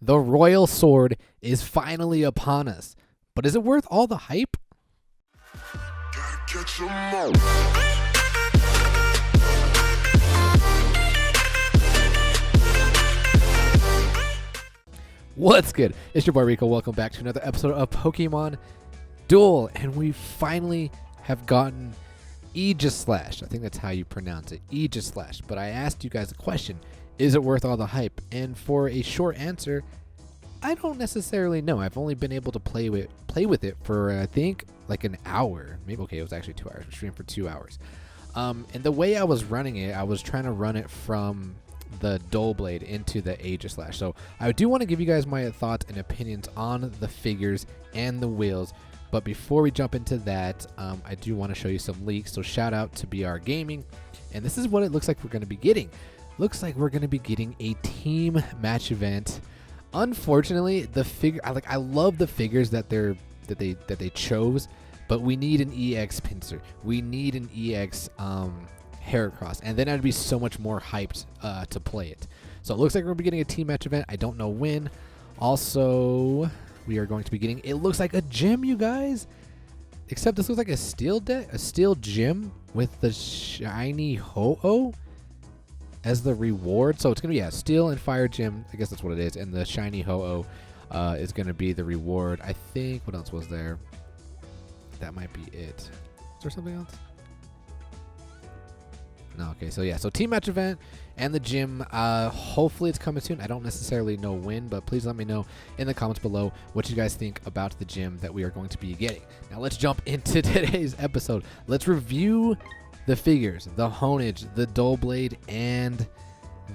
The royal sword is finally upon us. But is it worth all the hype? What's good? It's your boy Rico. Welcome back to another episode of Pokemon Duel. And we finally have gotten Aegislash. I think that's how you pronounce it. Aegislash. But I asked you guys a question. Is it worth all the hype? And for a short answer, I don't necessarily know. I've only been able to play with it for I think like an hour. Maybe it was actually 2 hours. I streamed for 2 hours. And the way I was running it, I was trying to run it from the Dull Blade into the Aegislash. So I do want to give you guys my thoughts and opinions on the figures and the wheels. But before we jump into that, I do want to show you some leaks. So shout out to BR Gaming. And this is what it looks like we're going to be getting. Looks like we're going to be getting a team match event. Unfortunately, the figure I love the figures that they chose, but we need an EX Pinsir. We need an EX Heracross, and then I'd be so much more hyped to play it. So it looks like we're going to be getting a team match event. I don't know when. Also, we are going to be getting, it looks like a gym, you guys. Except this looks like a steel deck, a steel gym with the shiny Ho-Oh as the reward. So it's going to be a steel and fire gym. I guess that's what it is. And the shiny Ho-Oh is going to be the reward. I think, what else was there? That might be it. Is there something else? No, okay, so yeah, so team match event and the gym, hopefully it's coming soon. I don't necessarily know when, but please let me know in the comments below what you guys think about the gym that we are going to be getting. Now let's jump into today's episode. Let's review the figures, the Honage, the Dull Blade, and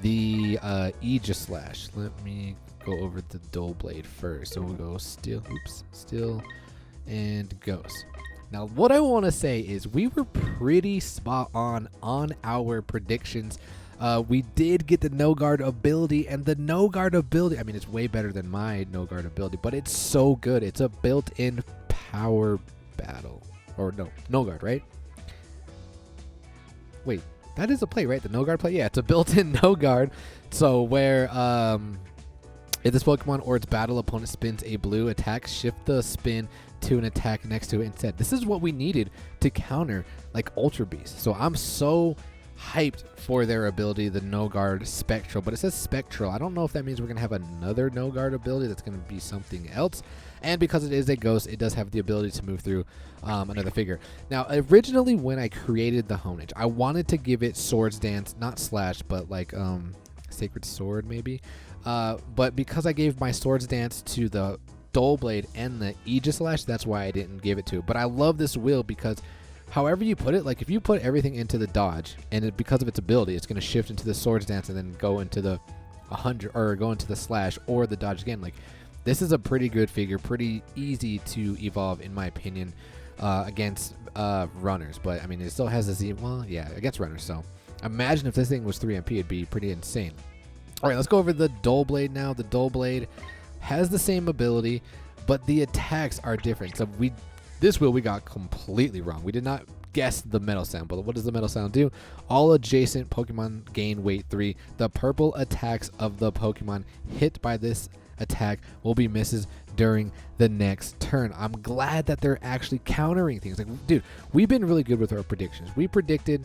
the Aegislash. Let me go over the Dull Blade first. So we'll go steel, and Ghost. Now, what I want to say is we were pretty spot on our predictions. We did get the No Guard ability, and the No Guard ability, I mean, it's way better than my No Guard ability, but it's so good. It's a built-in power battle. Or No Guard, right? Wait, that is a play, right? The No Guard play? Yeah, it's a built-in No Guard. So where if this Pokemon or its battle opponent spins a blue attack, shift the spin to an attack next to it instead. This is what we needed to counter like Ultra Beast. So I'm so hyped for their ability, the No Guard Spectral, but it says Spectral. I don't know if that means we're going to have another No Guard ability that's going to be something else. And because it is a ghost, it does have the ability to move through another figure. Now, originally when I created the Honage, I wanted to give it Swords Dance, not Slash, but like Sacred Sword maybe. But because I gave my Swords Dance to the Dull Blade and the Aegislash, that's why I didn't give it to it. But I love this wheel because however you put it, like if you put everything into the dodge and because of its ability, it's going to shift into the Swords Dance and then go into the 100 or go into the Slash or the dodge again. Like this is a pretty good figure, pretty easy to evolve in my opinion against runners. But I mean, it still has a Z, well, yeah, against runners. So imagine if this thing was 3MP, it'd be pretty insane. All right, let's go over the Dull Blade now. The Dull Blade has the same ability, but the attacks are different. So this wheel we got completely wrong. We did not guess the metal sound, but what does the metal sound do? All adjacent Pokemon gain weight 3. The purple attacks of the Pokemon hit by this attack will be misses during the next turn. I'm glad that they're actually countering things. Like, dude, we've been really good with our predictions. We predicted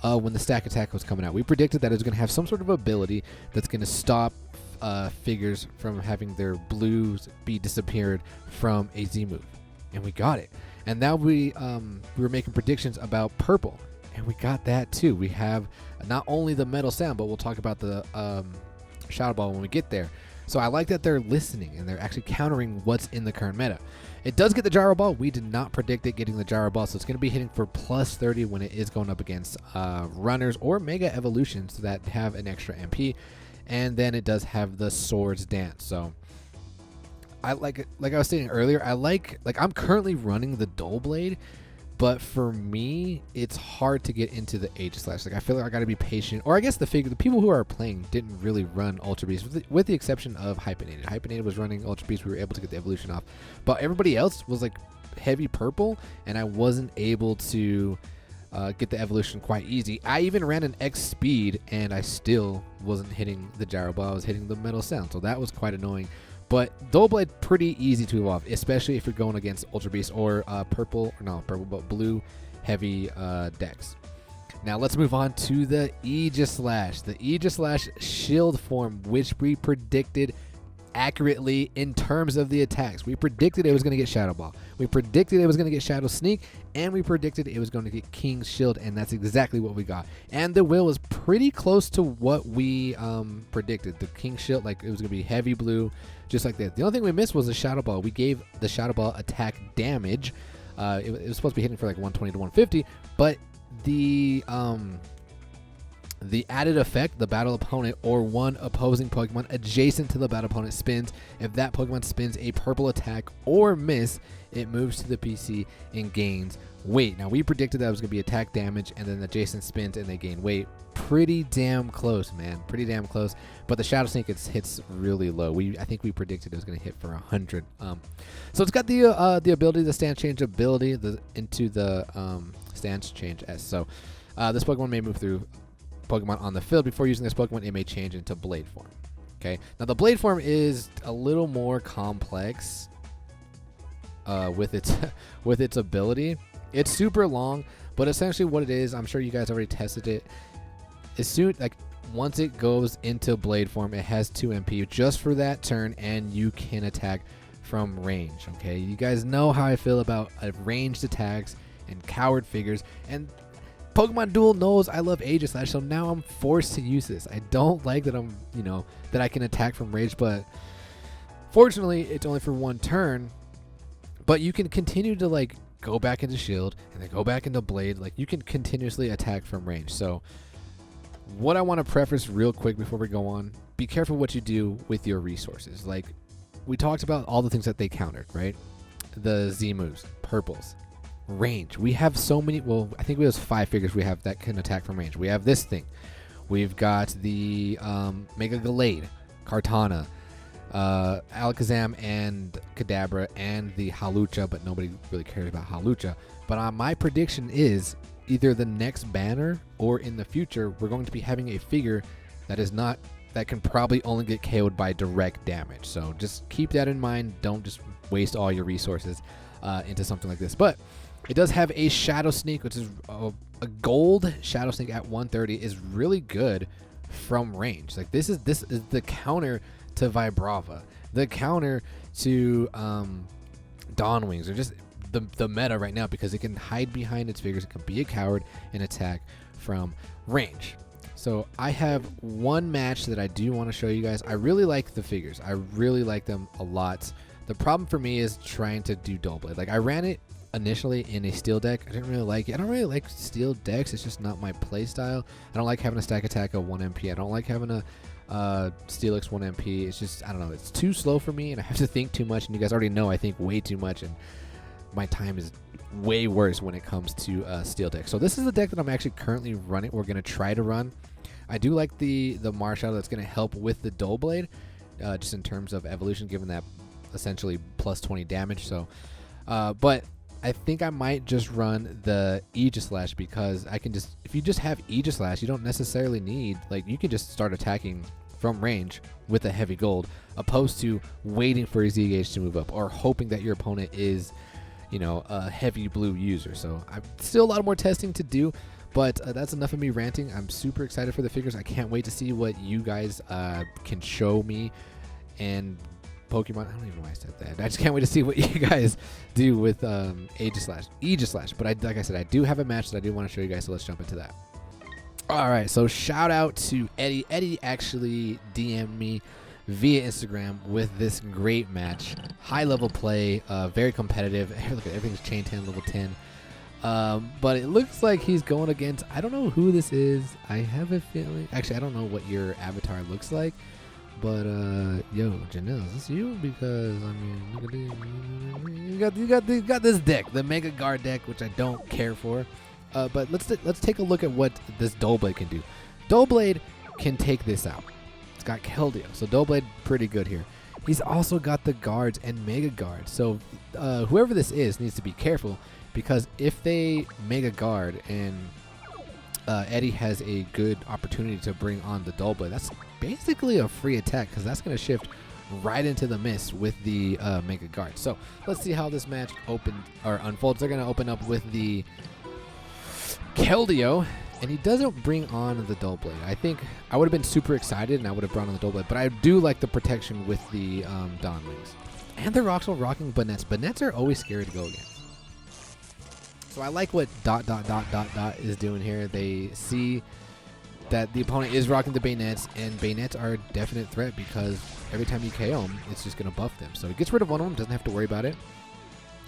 when the stack attack was coming out, we predicted that it was going to have some sort of ability that's going to stop figures from having their blues be disappeared from a Z move, and we got it. And now we were making predictions about purple, and we got that too. We have not only the metal sound, but we'll talk about the Shadow Ball when we get there. So I like that they're listening and they're actually countering what's in the current meta. It does get the Gyro Ball. We did not predict it getting the Gyro Ball, so it's going to be hitting for plus 30 when it is going up against runners or Mega Evolutions that have an extra MP. And then it does have the Swords Dance. So I like I was saying earlier, I'm currently running the Dull Blade, but for me, it's hard to get into the Aegislash. Like I feel like I got to be patient, or I guess the people who are playing didn't really run Ultra Beast, with the exception of Hyphenated. Hyphenated was running Ultra Beast. We were able to get the evolution off, but everybody else was like heavy purple, and I wasn't able to get the evolution quite easy. I even ran an X speed and I still wasn't hitting the gyro ball. I was hitting the metal sound, so that was quite annoying. But Doughblade, pretty easy to evolve, especially if you're going against Ultra Beast or blue heavy decks. Now let's move on to the Aegislash. The Aegislash shield form, which we predicted accurately in terms of the attacks. We predicted it was going to get Shadow Ball. We predicted it was going to get Shadow Sneak, and we predicted it was going to get King's Shield, and that's exactly what we got. And the will was pretty close to what we predicted. The King's Shield, like, it was going to be heavy blue, just like that. The only thing we missed was the Shadow Ball. We gave the Shadow Ball attack damage. It was supposed to be hitting for like 120 to 150, but the added effect, the battle opponent or one opposing Pokemon adjacent to the battle opponent spins. If that Pokemon spins a purple attack or miss, it moves to the PC and gains weight. Now, we predicted that was going to be attack damage, and then adjacent spins and they gain weight. Pretty damn close, man. Pretty damn close. But the Shadow Sneak hits really low. I think we predicted it was going to hit for 100. So it's got the ability, the stance change ability, into the stance change S. So this Pokemon may move through Pokemon on the field. Before using this Pokemon, it may change into Blade form. Okay, now the Blade form is a little more complex with its ability. It's super long, but essentially what it is, I'm sure you guys already tested it. Once it goes into Blade form, it has 2 MP just for that turn, and you can attack from range. Okay, you guys know how I feel about ranged attacks and coward figures, and Pokemon Duel knows I love Aegislash, so now I'm forced to use this. I don't like that that I can attack from range, but fortunately it's only for 1 turn. But you can continue to go back into Shield and then go back into Blade. Like, you can continuously attack from range. So what I want to preface real quick before we go on, be careful what you do with your resources. Like, we talked about all the things that they countered, right? The Z moves, purples, range. We have so many. Well, I think we have 5 figures we have that can attack from range. We have this thing. We've got the Mega Gallade, Kartana, Alakazam and Kadabra, and the Hawlucha, but nobody really cares about Hawlucha. But my prediction is either the next banner or in the future we're going to be having a figure that can probably only get KO'd by direct damage. So just keep that in mind. Don't just waste all your resources into something like this. But it does have a Shadow Sneak, which is a gold Shadow Sneak at 130 is really good from range. Like, this is the counter to Vibrava, the counter to Dawn Wings, or just the meta right now, because it can hide behind its figures, it can be a coward and attack from range. So I have one match that I do want to show you guys. I really like the figures. I really like them a lot. The problem for me is trying to do Doughblade. Like, I ran it initially in a steel deck. I didn't really like it. I don't really like steel decks. It's just not my play style. I don't like having a stack attack of 1 MP. I don't like having a Steelix 1 MP. It's just, I don't know, it's too slow for me, and I have to think too much, and you guys already know I think way too much, and my time is way worse when it comes to steel deck. So this is the deck that I'm actually currently running. We're going to try to run. I do like the Marshadow. That's going to help with the Doughblade, just in terms of evolution, given that essentially plus 20 damage. So but I think I might just run the Aegislash, because I can just, if you just have Aegislash, you don't necessarily need, like, you can just start attacking from range with a heavy gold, opposed to waiting for a Z gauge to move up or hoping that your opponent is, a heavy blue user. So I've still a lot more testing to do, but that's enough of me ranting. I'm super excited for the figures. I can't wait to see what you guys can show me and Pokemon. I don't even know why I said that. I just can't wait to see what you guys do with Aegislash. But like I said, I do have a match that I do want to show you guys, so let's jump into that. All right, so shout out to Eddie. Eddie actually DM'd me via Instagram with this great match. High level play, very competitive. Look at everything's chain 10, level 10. But it looks like he's going against, I don't know who this is. I have a feeling, actually, I don't know what your avatar looks like. But yo, Janelle, is this you? Because I mean, look at this. You got this deck, the Mega Guard deck, which I don't care for. But let's take a look at what this Doughblade can do. Doughblade can take this out. It's got Keldeo, so Doughblade pretty good here. He's also got the guards and Mega Guard. So whoever this is needs to be careful, because if they Mega Guard and Eddie has a good opportunity to bring on the Dull Blade, that's basically a free attack because that's going to shift right into the mist with the Mega Guard. So let's see how this match unfolds. They're going to open up with the Keldeo, and he doesn't bring on the Dull Blade. I think I would have been super excited and I would have brought on the Dull Blade, but I do like the protection with the Dawn Wings. And they're also rocking Banets. Banets are always scary to go against. So I like what ... is doing here. They see that the opponent is rocking the Bayonets, and Bayonets are a definite threat because every time you KO them, it's just going to buff them. So he gets rid of one of them, doesn't have to worry about it.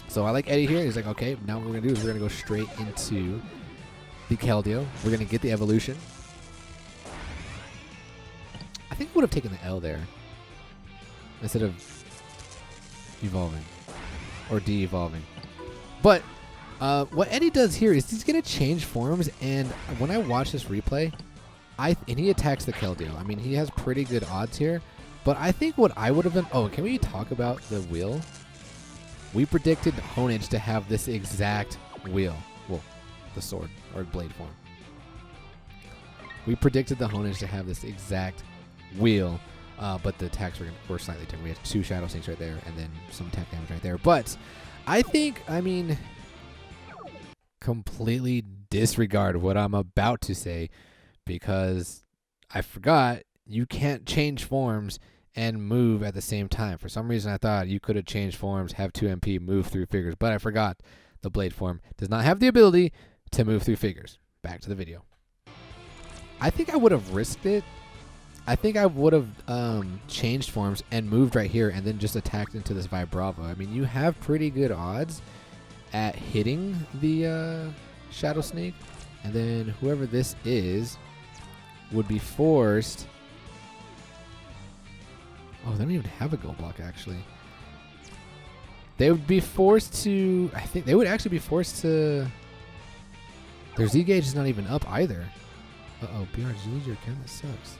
So I like Eddie here. He's like, okay, now what we're going to do is we're going to go straight into the Keldeo. We're going to get the evolution. I think I would have taken the L there instead of evolving or de-evolving. But what Eddie does here is he's going to change forms, and when I watch this replay, and he attacks the Keldeo. I mean, he has pretty good odds here, but I think what I would have done... Oh, can we talk about the wheel? We predicted Honage to have this exact wheel. Well, the sword or blade form. We predicted the Honage to have this exact wheel, but the attacks were slightly different. We had 2 Shadow Snakes right there and then some attack damage right there. But I think, I mean, completely disregard what I'm about to say because I forgot you can't change forms and move at the same time. For some reason, I thought you could have changed forms, have 2 MP, move through figures, but I forgot the blade form does not have the ability to move through figures. Back to the video. I think I would have risked it. I think I would have changed forms and moved right here and then just attacked into this Vibrava. I mean, you have pretty good odds at hitting the Shadow Snake, and then whoever this is would be forced... Oh, they don't even have a gold block, actually. They would be forced to... I think they would actually be forced to... Their Z gauge is not even up either. Uh-oh, BR, did you lose your account? That sucks.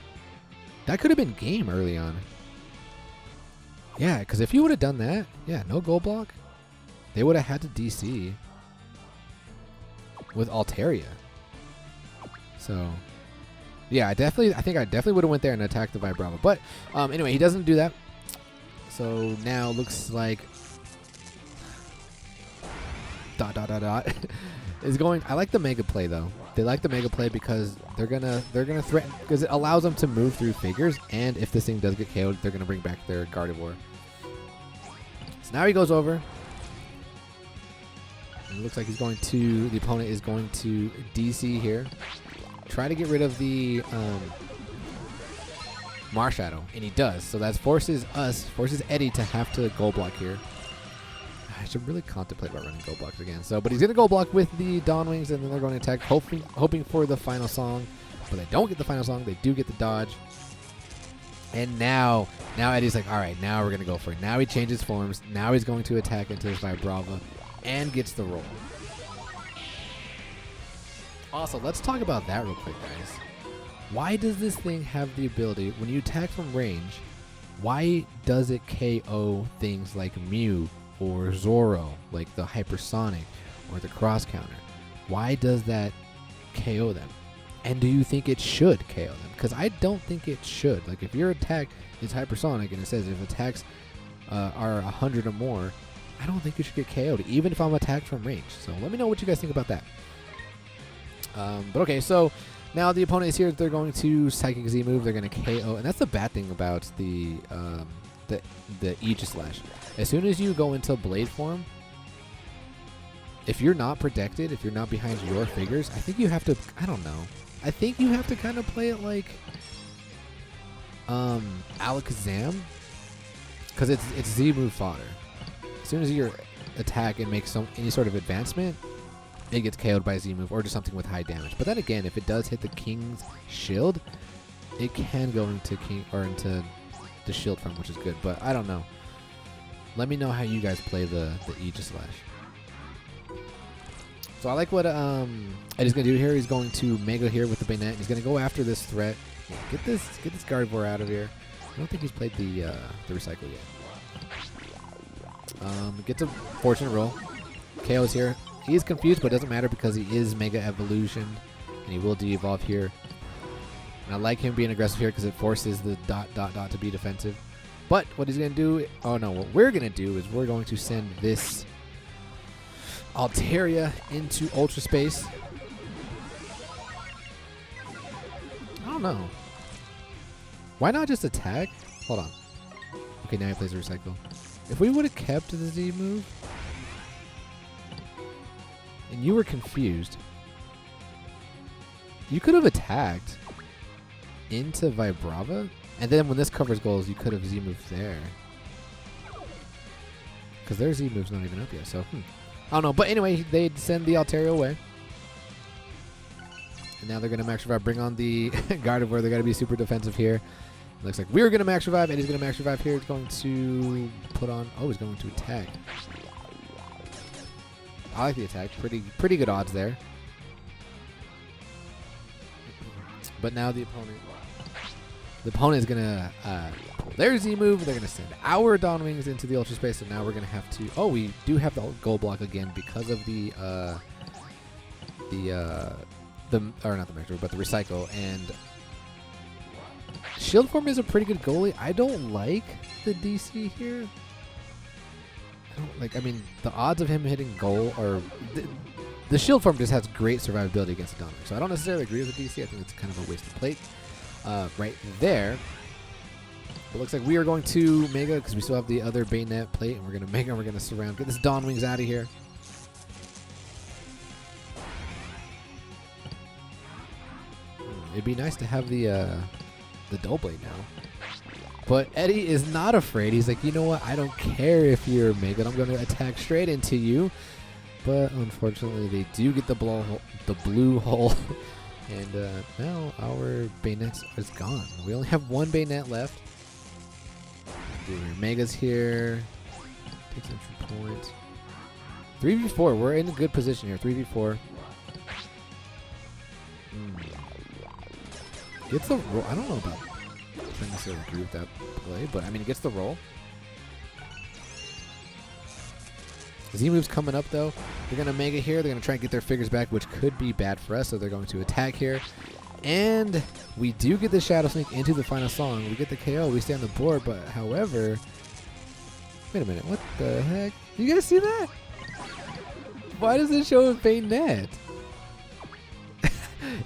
That could have been game early on. Yeah, because if you would have done that, yeah, no gold block, they would have had to DC with Altaria. So... Yeah, I think I definitely would have went there and attacked the Vibrava. But anyway, he doesn't do that. So now looks like is going. I like the mega play though. They like the mega play because they're gonna threaten, because it allows them to move through figures, and if this thing does get KO'd, they're gonna bring back their Gardevoir. So now he goes over. And it looks like the opponent is going to DC here. Try to get rid of the Marshadow, and he does. So that forces Eddie to have to gold block here. I should really contemplate about running gold blocks again. So, but he's gonna gold block with the Dawn Wings, and then they're going to attack, hoping for the final song. But they don't get the final song. They do get the dodge. And now Eddie's like, all right, now we're gonna go for it. Now he changes forms. Now he's going to attack into his Vibrava, and gets the roll. Also, let's talk about that real quick, guys. Why does this thing have the ability, when you attack from range, why does it KO things like Mew or Zoro, like the Hypersonic or the Cross Counter? Why does that KO them? And do you think it should KO them? Because I don't think it should. Like, if your attack is Hypersonic and it says if attacks are 100 or more, I don't think you should get KO'd, even if I'm attacked from range. So let me know what you guys think about that. But okay, so now the opponent is here. They're going to Psychic Z move. They're going to KO, and that's the bad thing about the Aegislash. As soon as you go into blade form, if you're not protected, if you're not behind your figures, I think you have to. I don't know. I think you have to kind of play it like Alakazam, because it's Z move fodder. As soon as you attack and make any sort of advancement, it gets KO'd by Z move or just something with high damage. But then again, if it does hit the King's shield, it can go into into the shield form, which is good. But I don't know. Let me know how you guys play the Aegislash. So I like what Eddie's gonna do here. He's going to Mega here with the Bayonet. He's gonna go after this threat. Yeah, get this Gardevoir out of here. I don't think he's played the Recycle yet. Gets a Fortune Roll. KO's here. He's confused, but it doesn't matter because he is Mega Evolution, and he will de-evolve here. And I like him being aggressive here because it forces the ... to be defensive. But what he's going to do... Oh, no. What we're going to do is we're going to send this Altaria into Ultra Space. I don't know. Why not just attack? Hold on. Okay, now he plays a Recycle. If we would have kept the Z move, and you were confused, you could have attacked into Vibrava, and then when this covers goals, you could have Z moved there. Because their Z move's not even up yet, so I don't know. But anyway, they'd send the Altaria away. And now they're going to Max Revive, bring on the Gardevoir. They got to be super defensive here. Looks like we're going to Max Revive, and he's going to Max Revive here. He's going to put on... Oh, he's going to attack. I like the attack. Pretty good odds there. But now the opponent is going to pull their Z move. They're going to send our Dawn Wings into the Ultra Space, and now we're going to have to... Oh, we do have the goal block again because of the or not the Max Revive, but the Recycle. And Shield Form is a pretty good goalie. I don't like the DC here. I mean, the odds of him hitting goal are... The Shield Form just has great survivability against the Dominic. So I don't necessarily agree with the DC. I think it's kind of a waste of plate right there. But looks like we are going to Mega because we still have the other Bayonet plate. And we're going to Mega. We're going to surround. Get this Dawn Wings out of here. It'd be nice to have the Dull Blade now. But Eddie is not afraid. He's like, you know what? I don't care if you're Mega. I'm going to attack straight into you. But unfortunately, they do get the blue hole. And now our Bayonet is gone. We only have one Bayonet left. Mega's here. Takes entry point. 3v4. We're in a good position here. 3v4. Gets the roll. I don't know about... I don't necessarily agree with that play, but I mean, it gets the roll. Z-move's coming up, though. They're going to Mega here. They're going to try and get their figures back, which could be bad for us, so they're going to attack here. And we do get the Shadow Sneak into the final song. We get the KO. We stay on the board, but however... Wait a minute. What the heck? You guys see that? Why does it show a Bayonet?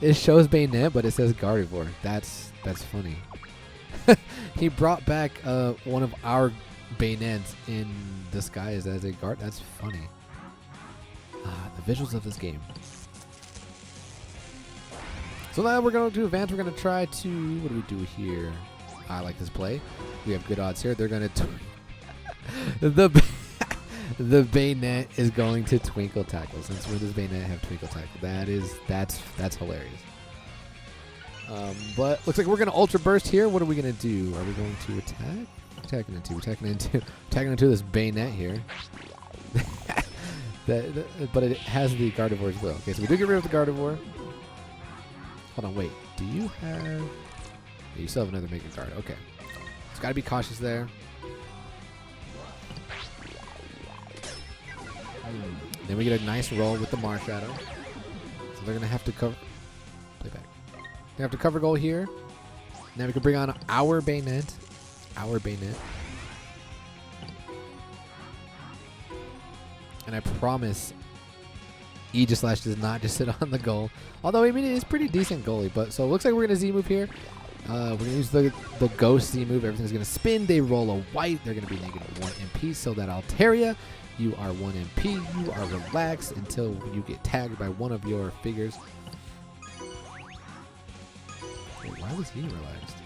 It shows Bayonet, but it says Gardevoir. That's funny. He brought back one of our Bayonets in disguise as a guard. That's funny. The visuals of this game. So now we're going to advance. We're going to try to... What do we do here? I like this play. We have good odds here. They're going to... The Bayonet is going to Twinkle Tackle. Since when does Bayonet have Twinkle Tackle? That's hilarious. But looks like we're going to Ultra Burst here. What are we going to do? Are we going to attack? Attacking into this Bayonet here. But it has the Gardevoir as well. Okay, so we do get rid of the Gardevoir. Hold on, wait. Do you have... Yeah, you still have another Mega Guard. Okay. It's got to be cautious there. Then we get a nice roll with the Marshadow. So they're going to have to cover... Play back. They have to cover goal here. Now we can bring on our Bayonet. And I promise Aegislash does not just sit on the goal. Although, I mean, it's pretty decent goalie. But so it looks like we're going to Z-move here. We're going to use the Ghost Z-move. Everything's going to spin. They roll a white. They're going to be negative 1 MP. So that Altaria, you are 1 MP. You are relaxed until you get tagged by one of your figures. Wait, why was he relaxed?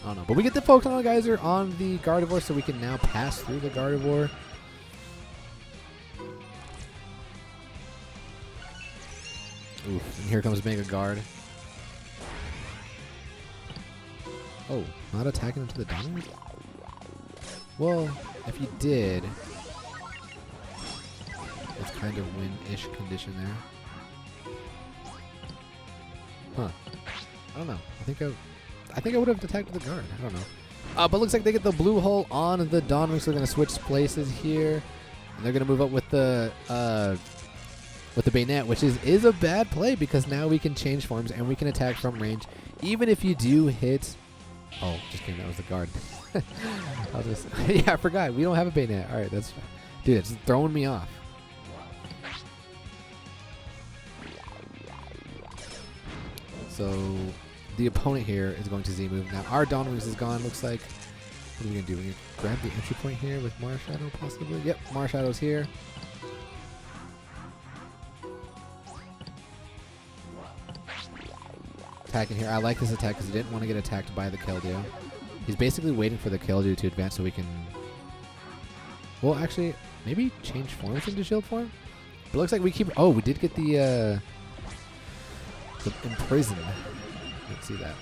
I don't know. But we get the Photon Geyser on the Gardevoir, so we can now pass through the Gardevoir. Oof, and here comes Mega Guard. Oh, not attacking into the Diamond? Well, if you did, it's kind of win-ish condition there. Huh. I don't know. I think I would have attacked with the guard. I don't know. But looks like they get the blue hole on the Dawn Wing, so they're going to switch places here. And they're gonna move up with the bayonet, which is a bad play because now we can change forms and we can attack from range, even if you do hit. Oh, just kidding. That was the guard. Yeah, I forgot. We don't have a bayonet. All right, dude, it's throwing me off. So the opponent here is going to Z move. Now our Dawn Wings is gone, looks like. What are we going to do? We're going to grab the entry point here with Mara Shadow, possibly. Yep, Mara Shadow's here. Attacking here. I like this attack because he didn't want to get attacked by the Keldeo. He's basically waiting for the Keldeo to advance so we can... Well, actually, maybe change forms into shield form? But it looks like we keep... Oh, we did get the Imprison. Let's see that.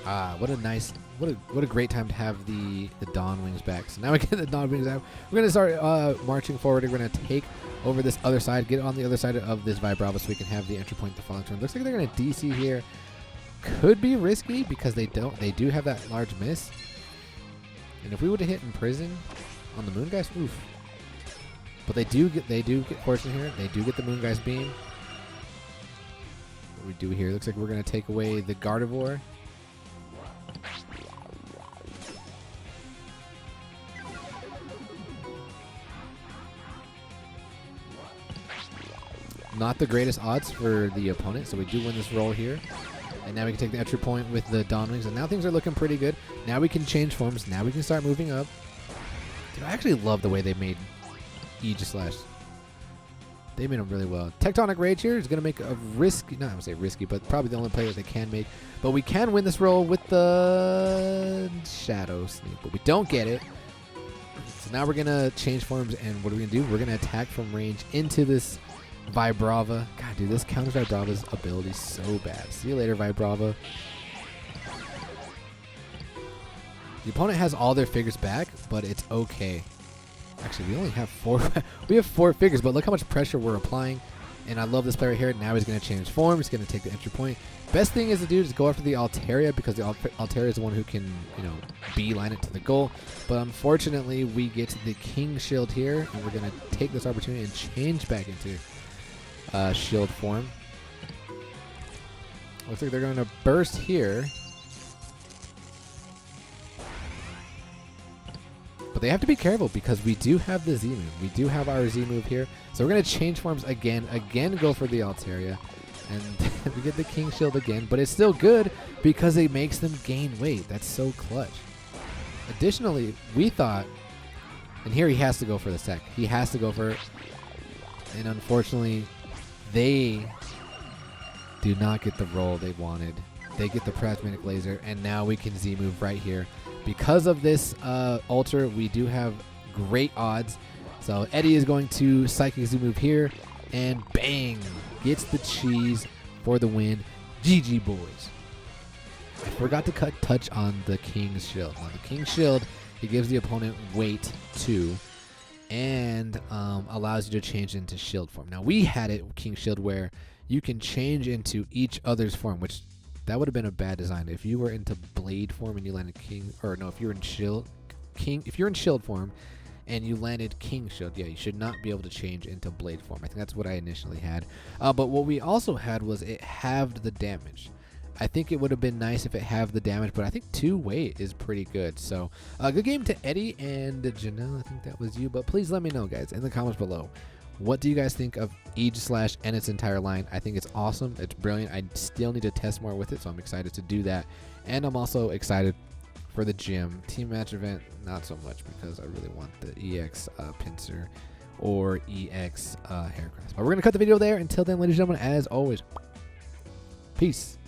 Ah, what a nice... What a great time to have the Dawn Wings back. So now we get the Dawn Wings out. We're going to start marching forward. We're going to take over this other side, get on the other side of this Vibrava so we can have the entry point the following turn. Looks like they're going to DC here. Could be risky because they do have that large miss. And if we would have hit Imprison on the Moongeist, oof. But they do get fortune here. They do get the Moongeist beam. What do we do here? Looks like we're going to take away the Gardevoir. Not the greatest odds for the opponent, so we do win this roll here. And now we can take the entry point with the Dawn Wings, and now things are looking pretty good. Now we can change forms. Now we can start moving up. Dude, I actually love the way they made Aegislash. They made them really well. Tectonic Rage here is going to make a risky, not going to say risky, but probably the only play that they can make. But we can win this roll with the Shadow Sneak, but we don't get it. So now we're going to change forms, and what are we going to do? We're going to attack from range into this Vibrava. God, dude, this counters Vibrava's ability so bad. See you later, Vibrava. The opponent has all their figures back, but it's okay. Actually, we only have 4. We have 4 figures, but look how much pressure we're applying. And I love this player here. Now he's going to change form. He's going to take the entry point. Best thing is to do is go after the Altaria because the Altaria is the one who can, beeline it to the goal. But unfortunately, we get the King Shield here, and we're going to take this opportunity and change back into shield form. Looks like they're going to burst here. But they have to be careful because we do have the Z move. We do have our Z move here. So we're going to change forms again go for the Altaria. And we get the King Shield again. But it's still good because it makes them gain weight. That's so clutch. Additionally, we thought, and here he has to go for the sec. He has to go for it. And unfortunately, they do not get the roll they wanted. They get the Prismatic Laser, and now we can Z move right here. Because of this Ultra, we do have great odds. So Eddie is going to Psychic Z move here, and bang! Gets the cheese for the win. GG, boys. I forgot to touch on the King's Shield. Now, the King's Shield, it gives the opponent weight 2. And allows you to change into shield form. Now we had it King Shield where you can change into each other's form, which that would have been a bad design. If you were into blade form and you landed King, or no, if you're in shield form and you landed King Shield, yeah, you should not be able to change into blade form. I think that's what I initially had. But what we also had was it halved the damage. I think it would have been nice if it halved the damage, but I think 2 weight is pretty good. So, good game to Eddie and Janelle. I think that was you. But please let me know, guys, in the comments below. What do you guys think of Aegislash and its entire line? I think it's awesome. It's brilliant. I still need to test more with it, so I'm excited to do that. And I'm also excited for the gym. Team match event, not so much because I really want the EX pincer or EX Heracross. But we're going to cut the video there. Until then, ladies and gentlemen, as always, peace.